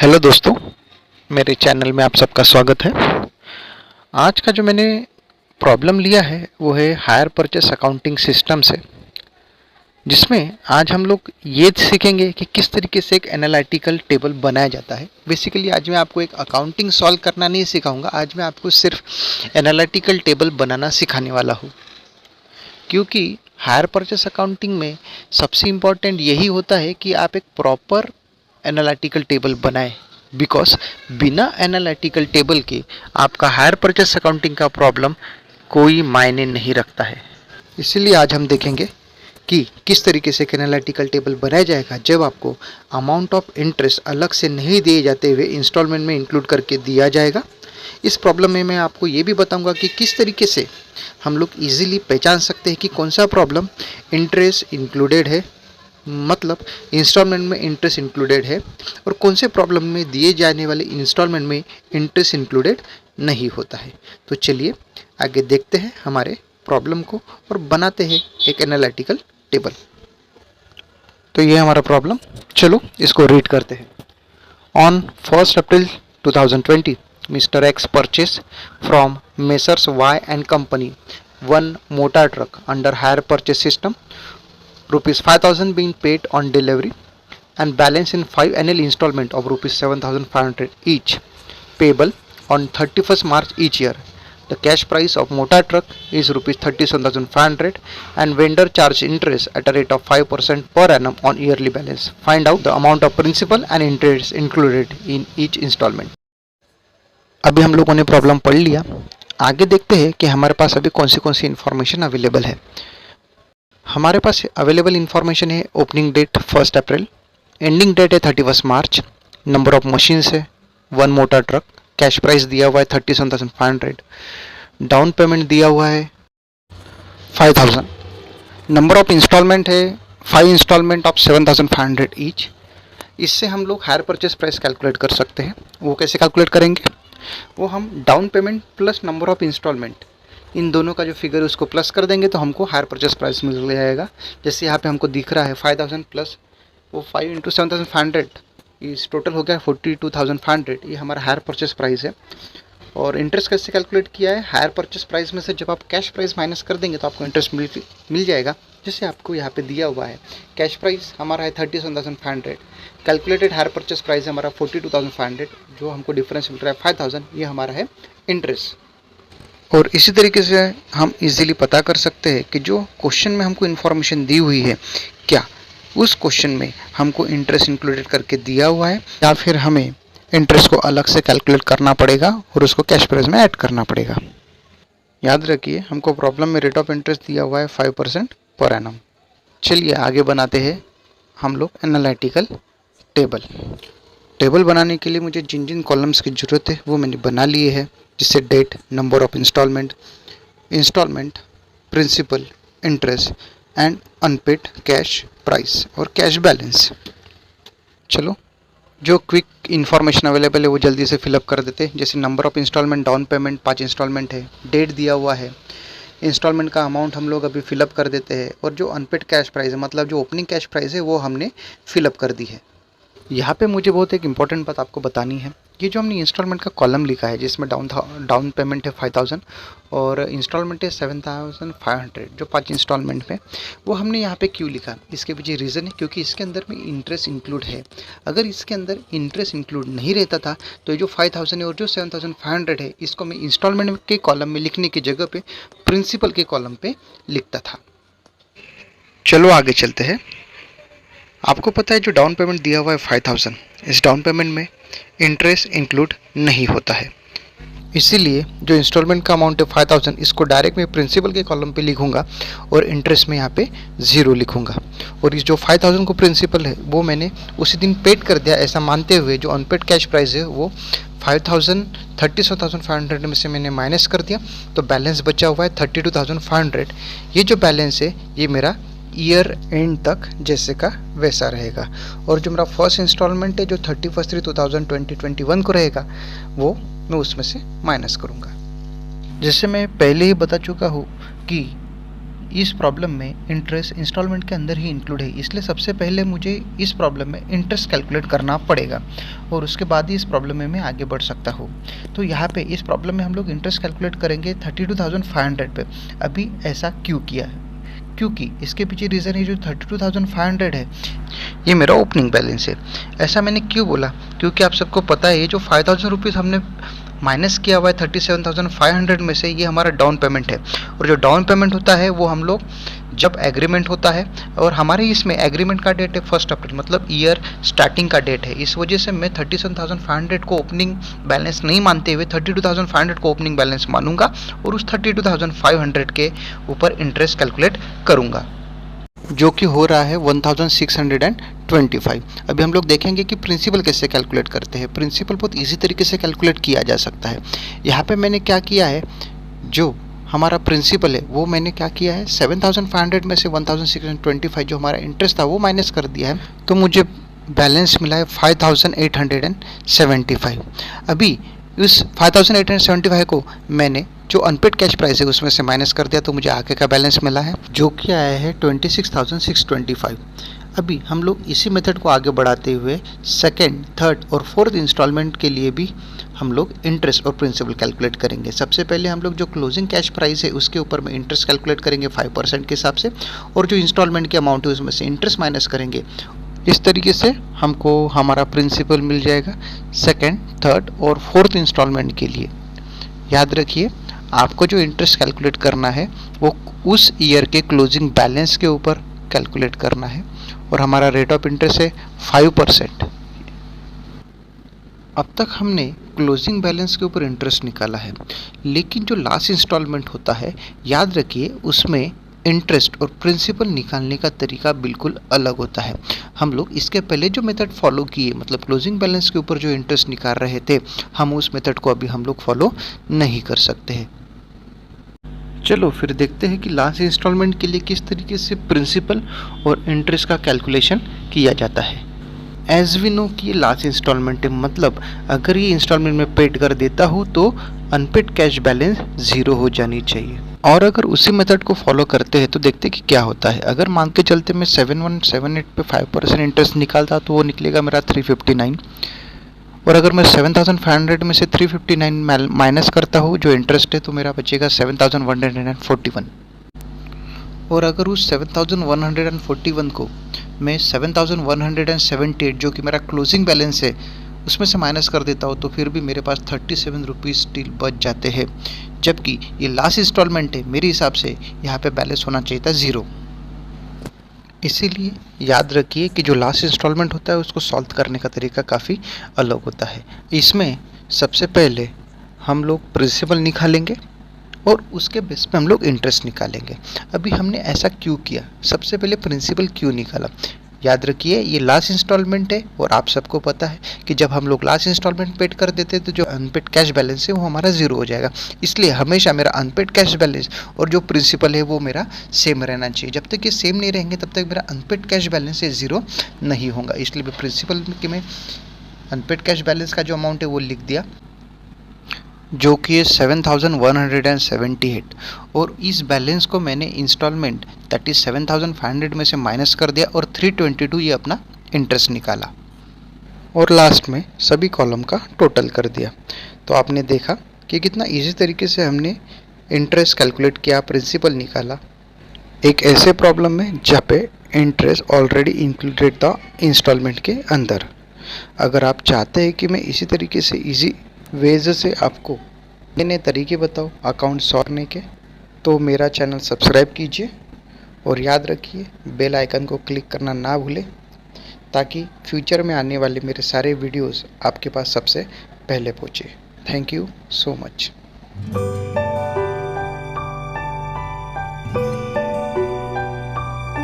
Hello दोस्तों, मेरे channel में आप सबका स्वागत है। आज का जो मैंने प्रॉब्लम लिया है वो है हायर परचेस अकाउंटिंग सिस्टम से, जिसमें आज हम लोग ये सीखेंगे कि किस तरीके से एक एनालिटिकल टेबल बनाया जाता है। बेसिकली आज मैं आपको एक अकाउंटिंग सॉल्व करना नहीं सिखाऊंगा, आज मैं आपको सिर्फ एनालिटिकल टेबल बनाना सिखाने वाला हूँ। क्योंकि हायर परचेस अकाउंटिंग में सबसे इम्पॉर्टेंट यही होता है कि आप एक प्रॉपर एनालिटिकल टेबल बनाएं, बिकॉज बिना एनालिटिकल टेबल के आपका हायर परचेस अकाउंटिंग का प्रॉब्लम कोई मायने नहीं रखता है। इसीलिए आज हम देखेंगे कि किस तरीके से एक एनालिटिकल टेबल बनाया जाएगा जब आपको अमाउंट ऑफ इंटरेस्ट अलग से नहीं दिए जाते हुए इंस्टॉलमेंट में इंक्लूड करके दिया जाएगा। इस प्रॉब्लम में मैं आपको ये भी बताऊंगा कि किस तरीके से हम लोग इजीली पहचान सकते हैं कि कौन सा प्रॉब्लम इंटरेस्ट इंक्लूडेड है, मतलब इंस्टॉलमेंट में इंटरेस्ट इंक्लूडेड है, और कौन से प्रॉब्लम में दिए जाने वाले इंस्टॉलमेंट में इंटरेस्ट इंक्लूडेड नहीं होता है। तो चलिए आगे देखते हैं हमारे प्रॉब्लम को और बनाते हैं एक एनालिटिकल टेबल। तो ये हमारा प्रॉब्लम, चलो इसको रीड करते हैं। On 1 April 2020 Mr. X purchased from Messrs. Y and Company one motor truck under hire purchase system, rupees 5,000 being paid on delivery and balance in 5 annual installment of rupees 7,500 each, payable on 31st March each year. The cash price of motor truck is rupees 37,500 and vendor charge interest at a rate of 5% per annum on yearly balance. Find out the amount of principal and interest included in each installment. अभी हम लोगों ने problem पढ़ लिया, आगे देखते हैं कि हमारे पास अभी कौन सी इन्फॉर्मेशन अवेलेबल है। हमारे पास अवेलेबल इन्फॉर्मेशन है ओपनिंग डेट 1 अप्रैल, एंडिंग डेट है 31 मार्च, नंबर ऑफ मशीन्स है 1 मोटर ट्रक, कैश प्राइस दिया हुआ है 37,500, डाउन पेमेंट दिया हुआ है 5,000, नंबर ऑफ इंस्टॉलमेंट है 5 इंस्टॉलमेंट ऑफ 7,500 ईच। इससे हम लोग हायर परचेस प्राइस कैलकुलेट कर सकते हैं। वो कैसे कैलकुलेट करेंगे? वो हम down payment plus number of installment, इन दोनों का जो फिगर है उसको प्लस कर देंगे तो हमको हायर परचेस प्राइस मिल जाएगा। जैसे यहाँ पे हमको दिख रहा है 5,000 प्लस वो 5 इंटू 7,500, इस टोटल हो गया 42,500। ये हमारा हायर परचेस प्राइस है। और इंटरेस्ट कैसे कैलकुलेट किया है? हायर परचेस प्राइस में से जब आप कैश प्राइस माइनस कर देंगे तो आपको इंटरेस्ट मिल जाएगा। जैसे आपको यहाँ पे दिया हुआ है कैश प्राइस हमारा है 37,500, कैलकुलेटेड हायर परचेस प्राइस हमारा 42,500, जो हमको डिफरेंस मिल रहा है 5,000, ये हमारा है इंटरेस्ट। और इसी तरीके से हम इजीली पता कर सकते हैं कि जो क्वेश्चन में हमको इन्फॉर्मेशन दी हुई है, क्या उस क्वेश्चन में हमको इंटरेस्ट इंक्लूडेड करके दिया हुआ है या फिर हमें इंटरेस्ट को अलग से कैलकुलेट करना पड़ेगा और उसको कैश प्राइस में ऐड करना पड़ेगा। याद रखिए हमको प्रॉब्लम में रेट ऑफ इंटरेस्ट दिया हुआ है 5% पर एनम। चलिए आगे बनाते हैं हम लोग एनालिटिकल टेबल बनाने के लिए मुझे जिन जिन कॉलम्स की ज़रूरत है वो मैंने बना लिए है, जिससे date, number of installment, principal, interest and unpaid cash price और कैश बैलेंस। चलो जो क्विक इन्फॉर्मेशन अवेलेबल है वो जल्दी से फिलअप कर देते हैं। जैसे number of installment, down payment 5 installment है, डेट दिया हुआ है, इंस्टॉलमेंट का अमाउंट हम लोग अभी फिलअप कर देते हैं, और जो अनपेड कैश प्राइस है मतलब जो ओपनिंग कैश प्राइस है वो हमने फिलअप कर दी है। यहाँ पे मुझे बहुत एक इंपॉर्टेंट बात आपको बतानी है। ये जो हमने इंस्टॉलमेंट का कॉलम लिखा है जिसमें डाउन पेमेंट है 5,000 और इंस्टॉलमेंट है 7,500, जो 5 इंस्टॉलमेंट में, वो हमने यहाँ पे क्यों लिखा? इसके पीछे रीज़न है क्योंकि इसके अंदर में इंटरेस्ट इंक्लूड है। अगर इसके अंदर इंटरेस्ट इंक्लूड नहीं रहता था तो ये जो 5,000 है और जो 7,500 है इसको मैं इंस्टॉलमेंट के कॉलम में लिखने की जगह पे प्रिंसिपल के कॉलम पे लिखता था। चलो आगे चलते हैं। आपको पता है जो डाउन पेमेंट दिया हुआ है 5,000, इस डाउन पेमेंट में इंटरेस्ट इंक्लूड नहीं होता है, इसीलिए जो इंस्टॉलमेंट का अमाउंट है 5,000 इसको डायरेक्ट मैं प्रिंसिपल के कॉलम पे लिखूंगा और इंटरेस्ट में यहाँ पे 0 लिखूंगा। और इस जो 5,000 को प्रिंसिपल है वो मैंने उसी दिन पेड कर दिया, ऐसा मानते हुए जो अनपेड कैश प्राइस है वो 37,500 में से मैंने माइनस कर दिया, तो बैलेंस बचा हुआ है 32,500। ये जो बैलेंस है ये मेरा ईयर एंड तक जैसे का वैसा रहेगा, और जो मेरा फर्स्ट इंस्टॉलमेंट है जो 31/3/2021 को रहेगा वो मैं उसमें से माइनस करूँगा। जैसे मैं पहले ही बता चुका हूँ कि इस प्रॉब्लम में इंटरेस्ट इंस्टॉलमेंट के अंदर ही इंक्लूड है, इसलिए सबसे पहले मुझे इस प्रॉब्लम में इंटरेस्ट कैलकुलेट करना पड़ेगा और उसके बाद ही इस प्रॉब्लम में मैं आगे बढ़ सकता हूँ। तो यहाँ पे इस प्रॉब्लम में हम लोग इंटरेस्ट कैलकुलेट करेंगे 32,500 पे। अभी ऐसा क्यों किया है? क्योंकि इसके पीछे रीज़न है जो 32,500 है, ये मेरा ओपनिंग बैलेंस है। ऐसा मैंने क्यों बोला? क्योंकि आप सबको पता है ये जो 5,000 रुपीज़ हमने माइनस किया हुआ है 37,500 में से, ये हमारा डाउन पेमेंट है। और जो डाउन पेमेंट होता है वो हम लोग जब एग्रीमेंट होता है, और हमारे इसमें एग्रीमेंट का डेट है 1 अप्रैल, मतलब ईयर स्टार्टिंग का डेट है। इस वजह से मैं 37,500 को ओपनिंग बैलेंस नहीं मानते हुए 32,500 को ओपनिंग बैलेंस मानूंगा और उस 32,500 के ऊपर इंटरेस्ट कैलकुलेट करूंगा, जो कि हो रहा है 1625। अभी हम लोग देखेंगे कि प्रिंसिपल कैसे कैलकुलेट करते हैं। प्रिंसिपल बहुत इजी तरीके से कैलकुलेट किया जा सकता है। यहाँ पे मैंने क्या किया है, जो हमारा प्रिंसिपल है वो मैंने क्या किया है 7,500 में से 1625 जो हमारा इंटरेस्ट था वो माइनस कर दिया है, तो मुझे बैलेंस मिला है 5,875। अभी उस 5,875 को मैंने जो अनपेड कैश प्राइस है उसमें से माइनस कर दिया, तो मुझे आगे का बैलेंस मिला है जो कि आया है 26,625। अभी हम लोग इसी मेथड को आगे बढ़ाते हुए सेकंड, थर्ड और फोर्थ इंस्टॉलमेंट के लिए भी हम लोग इंटरेस्ट और प्रिंसिपल कैलकुलेट करेंगे। सबसे पहले हम लोग जो क्लोजिंग कैश प्राइस है उसके ऊपर में इंटरेस्ट कैलकुलेट करेंगे 5% के हिसाब से, और जो इंस्टॉलमेंट की अमाउंट है उसमें से इंटरेस्ट माइनस करेंगे। इस तरीके से हमको हमारा प्रिंसिपल मिल जाएगा सेकंड, थर्ड और फोर्थ इंस्टॉलमेंट के लिए। याद रखिए, आपको जो इंटरेस्ट कैलकुलेट करना है वो उस ईयर के क्लोजिंग बैलेंस के ऊपर कैलकुलेट करना है, और हमारा रेट ऑफ इंटरेस्ट है 5%। अब तक हमने क्लोजिंग बैलेंस के ऊपर इंटरेस्ट निकाला है, लेकिन जो लास्ट इंस्टॉलमेंट होता है, याद रखिए उसमें इंटरेस्ट और प्रिंसिपल निकालने का तरीका बिल्कुल अलग होता है। हम लोग इसके पहले जो मेथड फॉलो किए, मतलब क्लोजिंग बैलेंस के ऊपर जो इंटरेस्ट निकाल रहे थे, हम उस मेथड को अभी हम लोग फॉलो नहीं कर सकते हैं। चलो फिर देखते हैं कि लास्ट इंस्टॉलमेंट के लिए किस तरीके से प्रिंसिपल और इंटरेस्ट का कैलकुलेशन किया जाता है। एज वी नो कि ये लास्ट इंस्टॉलमेंट है, मतलब अगर ये इंस्टॉलमेंट में पेड कर देता हूँ तो अनपेड कैश बैलेंस 0 हो जानी चाहिए। और अगर उसी मेथड को फॉलो करते हैं तो देखते हैं कि क्या होता है। अगर मान के चलते मैं 7178 पे 5% इंटरेस्ट निकालता तो वो निकलेगा मेरा 359, और अगर मैं 7,500 में से 359 माइनस करता हूँ जो इंटरेस्ट है तो मेरा बचेगा 7,141। और अगर उस 7,141 को मैं 7,178 जो कि मेरा क्लोजिंग बैलेंस है उसमें से माइनस कर देता हूँ तो फिर भी मेरे पास 37 रुपीज़ स्टिल बच जाते हैं, जबकि ये लास्ट इंस्टॉलमेंट है, मेरे हिसाब से यहाँ पे बैलेंस होना चाहिए था 0। इसीलिए याद रखिए कि जो लास्ट इंस्टॉलमेंट होता है उसको सॉल्व करने का तरीका काफ़ी अलग होता है। इसमें सबसे पहले हम लोग प्रिंसिपल निकालेंगे और उसके बेस पे हम लोग इंटरेस्ट निकालेंगे। अभी हमने ऐसा क्यों किया, सबसे पहले प्रिंसिपल क्यों निकाला? याद रखिए ये लास्ट इंस्टॉलमेंट है और आप सबको पता है कि जब हम लोग लास्ट इंस्टॉलमेंट पेड कर देते हैं तो जो अनपेड कैश बैलेंस है वो हमारा 0 हो जाएगा। इसलिए हमेशा मेरा अनपेड कैश बैलेंस और जो प्रिंसिपल है वो मेरा सेम रहना चाहिए। जब तक ये सेम नहीं रहेंगे तब तक मेरा अनपेड कैश बैलेंस है 0 नहीं होगा। इसलिए मैं प्रिंसिपल के में अनपेड कैश बैलेंस का जो अमाउंट है वो लिख दिया, जो कि है 7,178, और इस बैलेंस को मैंने इंस्टॉलमेंट 37,500 में से माइनस कर दिया और 322 ये अपना इंटरेस्ट निकाला, और लास्ट में सभी कॉलम का टोटल कर दिया। तो आपने देखा कि कितना इजी तरीके से हमने इंटरेस्ट कैलकुलेट किया, प्रिंसिपल निकाला एक ऐसे प्रॉब्लम में जहाँ पे इंटरेस्ट ऑलरेडी इंक्लूडेड था इंस्टॉलमेंट के अंदर। अगर आप चाहते हैं कि मैं इसी तरीके से इजी वेज से आपको नए नए तरीके बताओ अकाउंट सॉल्व करने के, तो मेरा चैनल सब्सक्राइब कीजिए और याद रखिए बेल आइकन को क्लिक करना ना भूलें, ताकि फ्यूचर में आने वाले मेरे सारे वीडियोस आपके पास सबसे पहले पहुँचे। Thank you so much.